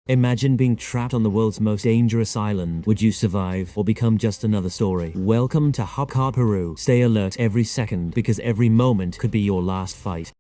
Imagine being trapped on the world's most dangerous island. Would you survive or become just another story? Welcome to HOPKART Peru. Stay alert every second because every moment could be your last fight.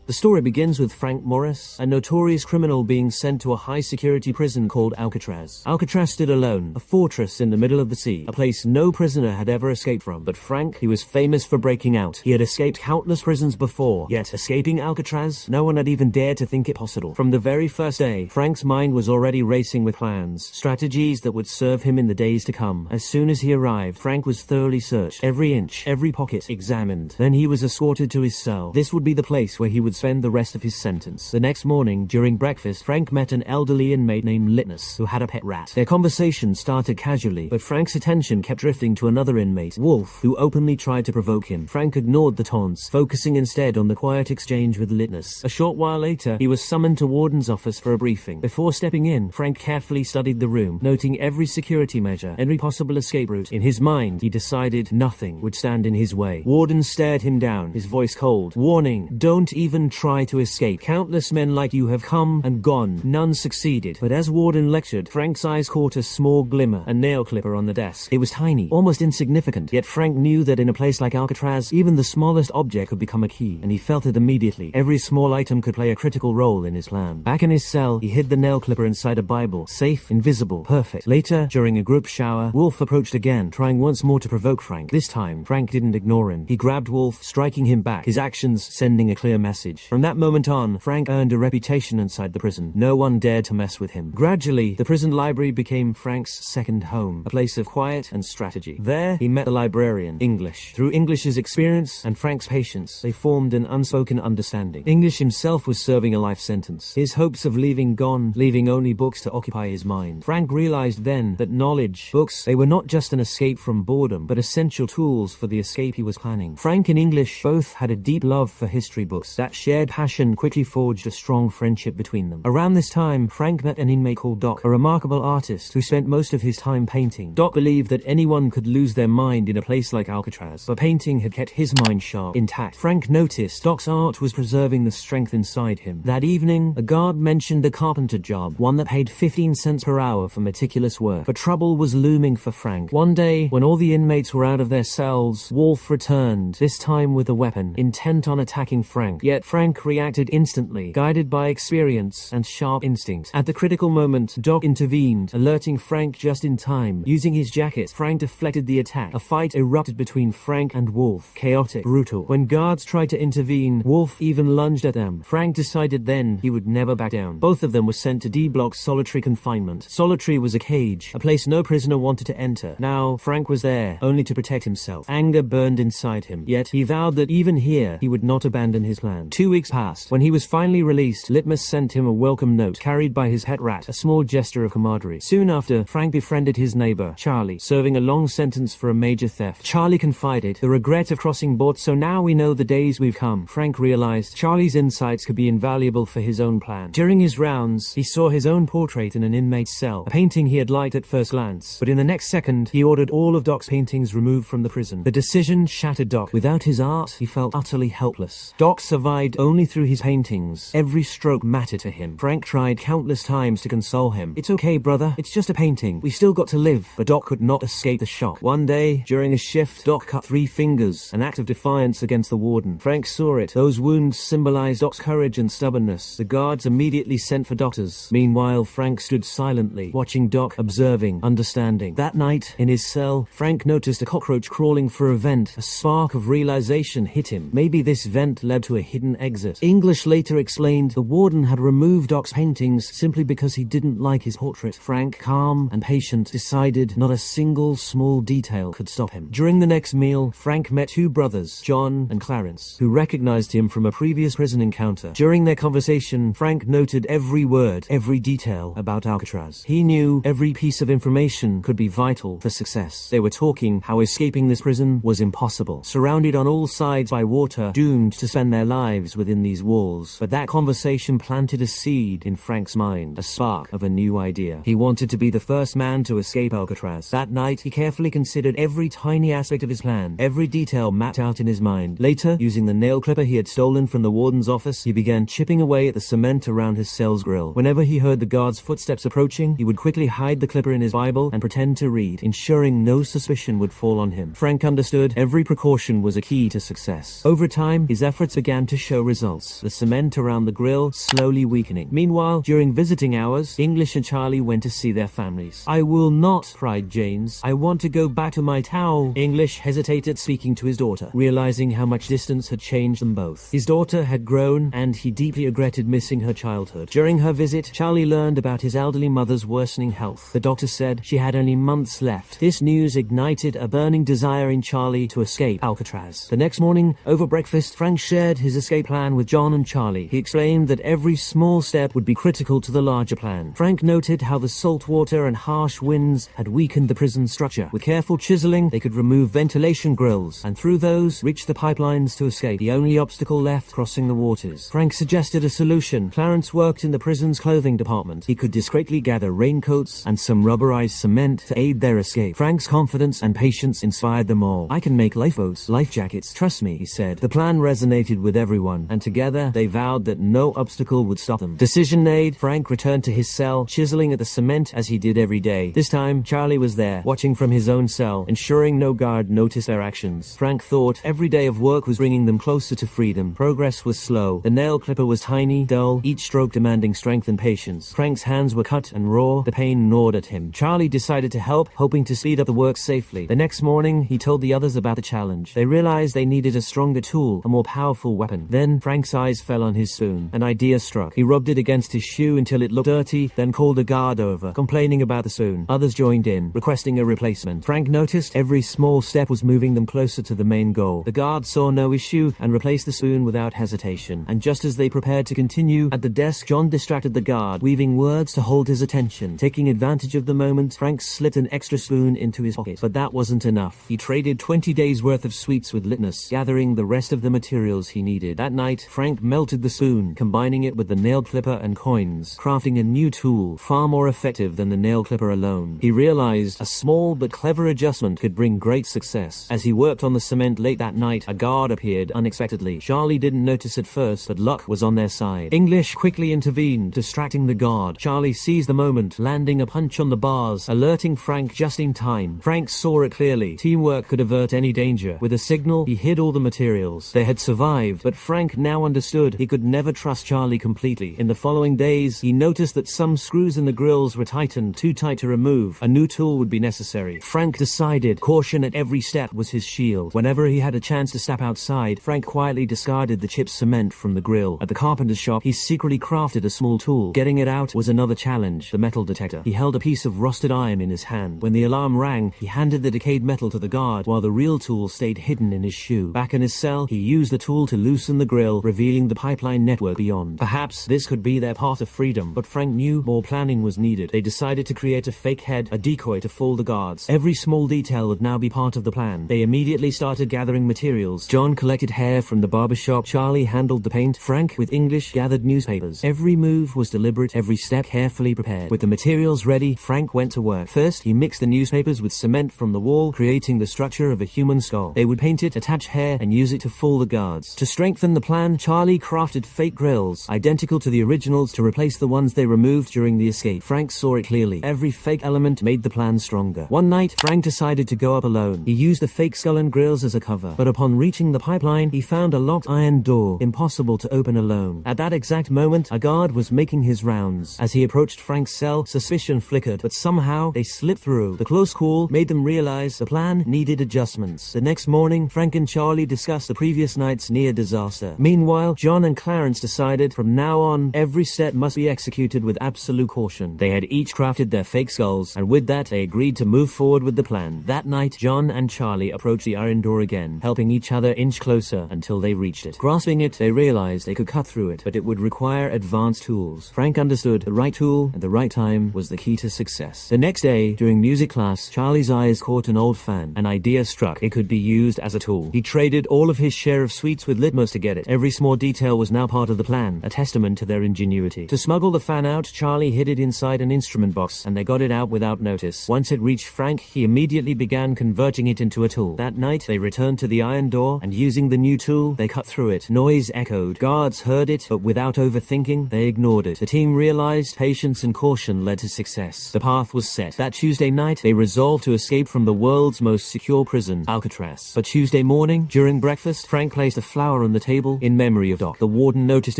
The story begins with Frank Morris, a notorious criminal being sent to a high-security prison called Alcatraz. Alcatraz stood alone, a fortress in the middle of the sea, a place no prisoner had ever escaped from. But Frank, he was famous for breaking out. He had escaped countless prisons before, yet escaping Alcatraz, no one had even dared to think it possible. From the very first day, Frank's mind was already racing with plans, strategies that would serve him in the days to come. As soon as he arrived, Frank was thoroughly searched, every inch, every pocket examined. Then he was escorted to his cell. This would be the place where he would spend the rest of his sentence. The next morning, during breakfast, Frank met an elderly inmate named Litmus, who had a pet rat. Their conversation started casually, but Frank's attention kept drifting to another inmate, Wolf, who openly tried to provoke him. Frank ignored the taunts, focusing instead on the quiet exchange with Litmus. A short while later, he was summoned to Warden's office for a briefing. Before stepping in, Frank carefully studied the room, noting every security measure, every possible escape route. In his mind, he decided nothing would stand in his way. Warden stared him down, his voice cold. Warning, don't even try to escape. Countless men like you have come and gone. None succeeded. But as Warden lectured, Frank's eyes caught a small glimmer, a nail clipper on the desk. It was tiny, almost insignificant, yet Frank knew that in a place like Alcatraz, even the smallest object could become a key, and he felt it immediately. Every small item could play a critical role in his plan. Back in his cell, he hid the nail clipper inside a Bible. Safe, invisible, perfect. Later, during a group shower, Wolf approached again, trying once more to provoke Frank. This time, Frank didn't ignore him. He grabbed Wolf, striking him back, his actions sending a clear message. From that moment on, Frank earned a reputation inside the prison. No one dared to mess with him. Gradually, the prison library became Frank's second home, a place of quiet and strategy. There, he met the librarian, English. Through English's experience and Frank's patience, they formed an unspoken understanding. English himself was serving a life sentence, his hopes of leaving gone, leaving only books to occupy his mind. Frank realized then that knowledge, books, they were not just an escape from boredom, but essential tools for the escape he was planning. Frank and English both had a deep love for history books. That shared passion quickly forged a strong friendship between them. Around this time, Frank met an inmate called Doc, a remarkable artist who spent most of his time painting. Doc believed that anyone could lose their mind in a place like Alcatraz, but painting had kept his mind sharp, intact. Frank noticed Doc's art was preserving the strength inside him. That evening, a guard mentioned a carpenter job, one that paid 15 cents per hour for meticulous work. But trouble was looming for Frank. One day, when all the inmates were out of their cells, Wolf returned, this time with a weapon, intent on attacking Frank. Yet Frank reacted instantly, guided by experience and sharp instinct. At the critical moment, Doc intervened, alerting Frank just in time. Using his jacket, Frank deflected the attack. A fight erupted between Frank and Wolf. Chaotic, brutal. When guards tried to intervene, Wolf even lunged at them. Frank decided then he would never back down. Both of them were sent to D-Block solitary confinement. Solitary was a cage, a place no prisoner wanted to enter. Now, Frank was there, only to protect himself. Anger burned inside him, yet he vowed that even here, he would not abandon his plan. 2 weeks passed. When he was finally released, Litmus sent him a welcome note carried by his pet rat, a small gesture of camaraderie. Soon after, Frank befriended his neighbor, Charlie, serving a long sentence for a major theft. Charlie confided, "The regret of crossing boards, so now we know the days we've come." Frank realized Charlie's insights could be invaluable for his own plan. During his rounds, he saw his own portrait in an inmate's cell, a painting he had liked at first glance. But in the next second, he ordered all of Doc's paintings removed from the prison. The decision shattered Doc. Without his art, he felt utterly helpless. Doc survived only through his paintings. Every stroke mattered to him. Frank tried countless times to console him. "It's okay, brother. It's just a painting. We still got to live." But Doc could not escape the shock. One day, during a shift, Doc cut 3 fingers, an act of defiance against the warden. Frank saw it. Those wounds symbolized Doc's courage and stubbornness. The guards immediately sent for doctors. Meanwhile, Frank stood silently, watching Doc, observing, understanding. That night, in his cell, Frank noticed a cockroach crawling for a vent. A spark of realization hit him. Maybe this vent led to a hidden exit. English later explained the warden had removed Doc's paintings simply because he didn't like his portrait. Frank, calm and patient, decided not a single small detail could stop him. During the next meal, Frank met 2 brothers, John and Clarence, who recognized him from a previous prison encounter. During their conversation, Frank noted every word, every detail about Alcatraz. He knew every piece of information could be vital for success. They were talking how escaping this prison was impossible, surrounded on all sides by water, doomed to spend their lives lives within these walls. But that conversation planted a seed in Frank's mind, a spark of a new idea. He wanted to be the first man to escape Alcatraz. That night, he carefully considered every tiny aspect of his plan, every detail mapped out in his mind. Later, using the nail clipper he had stolen from the warden's office, he began chipping away at the cement around his cell's grill. Whenever he heard the guard's footsteps approaching, he would quickly hide the clipper in his Bible and pretend to read, ensuring no suspicion would fall on him. Frank understood every precaution was a key to success. Over time, his efforts began to show results, the cement around the grill slowly weakening. Meanwhile, during visiting hours, English and Charlie went to see their families. "I will not," cried James. "I want to go back to my town." English hesitated, speaking to his daughter, realizing how much distance had changed them both. His daughter had grown, and he deeply regretted missing her childhood. During her visit, Charlie learned about his elderly mother's worsening health. The doctor said she had only months left. This news ignited a burning desire in Charlie to escape Alcatraz. The next morning, over breakfast, Frank shared his escape plan with John and Charlie. He explained that every small step would be critical to the larger plan. Frank noted how the salt water and harsh winds had weakened the prison structure. With careful chiseling, they could remove ventilation grills, and through those, reach the pipelines to escape. The only obstacle left, crossing the waters. Frank suggested a solution. Clarence worked in the prison's clothing department. He could discreetly gather raincoats and some rubberized cement to aid their escape. Frank's confidence and patience inspired them all. "I can make lifeboats, life jackets, trust me," he said. The plan resonated with everyone, and together they vowed that no obstacle would stop them. Decision made, Frank returned to his cell, chiseling at the cement as he did every day. This time, Charlie was there, watching from his own cell, ensuring no guard noticed their actions. Frank thought every day of work was bringing them closer to freedom. Progress was slow. The nail clipper was tiny, dull, each stroke demanding strength and patience. Frank's hands were cut and raw, the pain gnawed at him. Charlie decided to help, hoping to speed up the work safely. The next morning, he told the others about the challenge. They realized they needed a stronger tool, a more powerful weapon. Then, Frank's eyes fell on his spoon. An idea struck. He rubbed it against his shoe until it looked dirty, then called a guard over, complaining about the spoon. Others joined in, requesting a replacement. Frank noticed every small step was moving them closer to the main goal. The guard saw no issue and replaced the spoon without hesitation. And just as they prepared to continue, at the desk, John distracted the guard, weaving words to hold his attention. Taking advantage of the moment, Frank slipped an extra spoon into his pocket. But that wasn't enough. He traded 20 days worth of sweets with Litmus, gathering the rest of the materials he needed. That night, Frank melted the spoon, combining it with the nail clipper and coins, crafting a new tool, far more effective than the nail clipper alone. He realized a small but clever adjustment could bring great success. As he worked on the cement late that night, a guard appeared unexpectedly. Charlie didn't notice at first, but luck was on their side. English quickly intervened, distracting the guard. Charlie seized the moment, landing a punch on the bars, alerting Frank just in time. Frank saw it clearly. Teamwork could avert any danger. With a signal, he hid all the materials. They had survived, but Frank now understood he could never trust Charlie completely. In the following days, he noticed that some screws in the grills were tightened, too tight to remove. A new tool would be necessary. Frank decided caution at every step was his shield. Whenever he had a chance to step outside, Frank quietly discarded the chipped cement from the grill. At the carpenter's shop, he secretly crafted a small tool. Getting it out was another challenge, the metal detector. He held a piece of rusted iron in his hand. When the alarm rang, he handed the decayed metal to the guard, while the real tool stayed hidden in his shoe. Back in his cell, he used the tool to loosen the grill, revealing the pipeline network beyond. Perhaps this could be their path of freedom, but Frank knew more planning was needed. They decided to create a fake head, a decoy to fool the guards. Every small detail would now be part of the plan. They immediately started gathering materials. John collected hair from the barber shop, Charlie handled the paint, Frank, with English, gathered newspapers. Every move was deliberate, every step carefully prepared. With the materials ready, Frank went to work. First, he mixed the newspapers with cement from the wall, creating the structure of a human skull. They would paint it, attach hair, and use it to fool the guards. To strengthen the plan, Charlie crafted fake grills, identical to the originals, to replace the ones they removed during the escape. Frank saw it clearly. Every fake element made the plan stronger. One night, Frank decided to go up alone. He used the fake skull and grills as a cover, but upon reaching the pipeline, he found a locked iron door, impossible to open alone. At that exact moment, a guard was making his rounds. As he approached Frank's cell, suspicion flickered, but somehow they slipped through. The close call made them realize the plan needed adjustments. The next morning, Frank and Charlie discussed the previous night's near disaster. Meanwhile, John and Clarence decided from now on, every step must be executed with absolute caution. They had each crafted their fake skulls, and with that, they agreed to move forward with the plan. That night, John and Charlie approached the iron door again, helping each other inch closer until they reached it. Grasping it, they realized they could cut through it, but it would require advanced tools. Frank understood the right tool at the right time was the key to success. The next day, during music class, Charlie's eyes caught an old fan. An idea struck. It could be used as a tool. He traded all of his share of sweets with Litmus to get get it. Every small detail was now part of the plan, a testament to their ingenuity. To smuggle the fan out, Charlie hid it inside an instrument box, and they got it out without notice. Once it reached Frank, he immediately began converting it into a tool. That night, they returned to the iron door, and using the new tool, they cut through it. Noise echoed. Guards heard it, but without overthinking, they ignored it. The team realized patience and caution led to success. The path was set. That Tuesday night, they resolved to escape from the world's most secure prison, Alcatraz. But Tuesday morning, during breakfast, Frank placed a flower on the table in memory of Doc. The warden noticed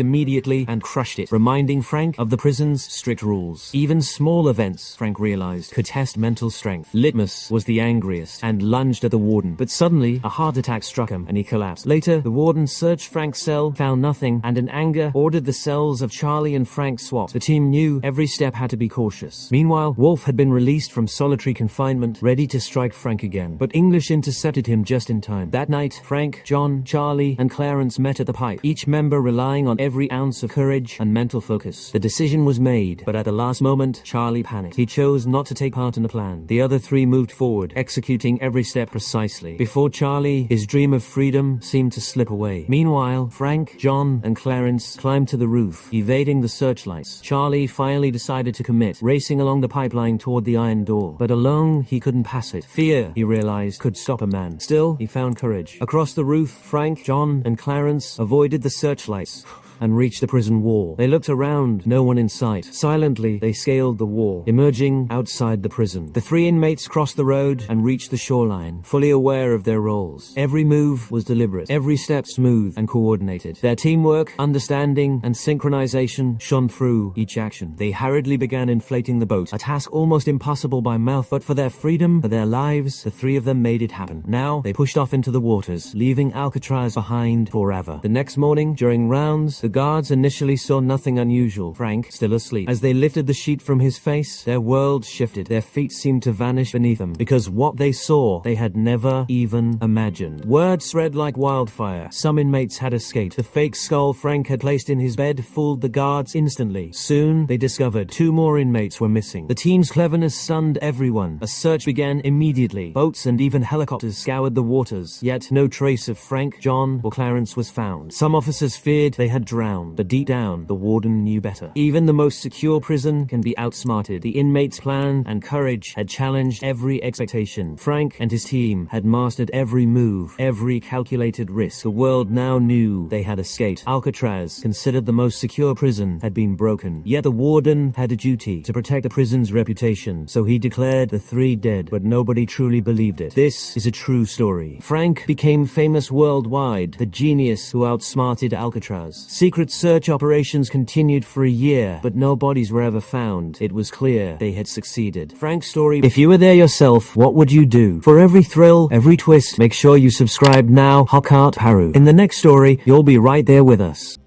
immediately and crushed it, reminding Frank of the prison's strict rules. Even small events, Frank realized, could test mental strength. Litmus was the angriest and lunged at the warden, but suddenly a heart attack struck him and he collapsed. Later, the warden searched Frank's cell, found nothing, and in anger ordered the cells of Charlie and Frank swapped. The team knew every step had to be cautious. Meanwhile, Wolf had been released from solitary confinement, ready to strike Frank again, but English intercepted him just in time. That night, Frank, John, Charlie, and Clarence met at the pipe, each member relying on every ounce of courage and mental focus. The decision was made, but at the last moment, Charlie panicked. He chose not to take part in the plan. The other three moved forward, executing every step precisely. Before Charlie, his dream of freedom seemed to slip away. Meanwhile, Frank, John, and Clarence climbed to the roof, evading the searchlights. Charlie finally decided to commit, racing along the pipeline toward the iron door. But alone, he couldn't pass it. Fear, he realized, could stop a man. Still, he found courage. Across the roof, Frank, John, and Clarence avoided the searchlights and reached the prison wall. They looked around, no one in sight. Silently, they scaled the wall, emerging outside the prison. The three inmates crossed the road and reached the shoreline, fully aware of their roles. Every move was deliberate, every step smooth and coordinated. Their teamwork, understanding, and synchronization shone through each action. They hurriedly began inflating the boat, a task almost impossible by mouth, but for their freedom, for their lives, the three of them made it happen. Now, they pushed off into the waters, leaving Alcatraz behind forever. The next morning, during rounds, the guards initially saw nothing unusual. Frank, still asleep. As they lifted the sheet from his face, their world shifted. Their feet seemed to vanish beneath them, because what they saw, they had never even imagined. Word spread like wildfire. Some inmates had escaped. The fake skull Frank had placed in his bed fooled the guards instantly. Soon, they discovered 2 more inmates were missing. The team's cleverness stunned everyone. A search began immediately. Boats and even helicopters scoured the waters, yet no trace of Frank, John, or Clarence was found. Some officers feared they had drowned, but deep down, the warden knew better. Even the most secure prison can be outsmarted. The inmates' plan and courage had challenged every expectation. Frank and his team had mastered every move, every calculated risk. The world now knew they had escaped. Alcatraz, considered the most secure prison, had been broken. Yet the warden had a duty to protect the prison's reputation, so he declared the 3 dead, but nobody truly believed it. This is a true story. Frank became famous worldwide, the genius who outsmarted Alcatraz. Secret search operations continued for a year, but no bodies were ever found. It was clear they had succeeded. Frank's story: if you were there yourself, what would you do? For every thrill, every twist, make sure you subscribe now. HOPKART PARU. In the next story, you'll be right there with us.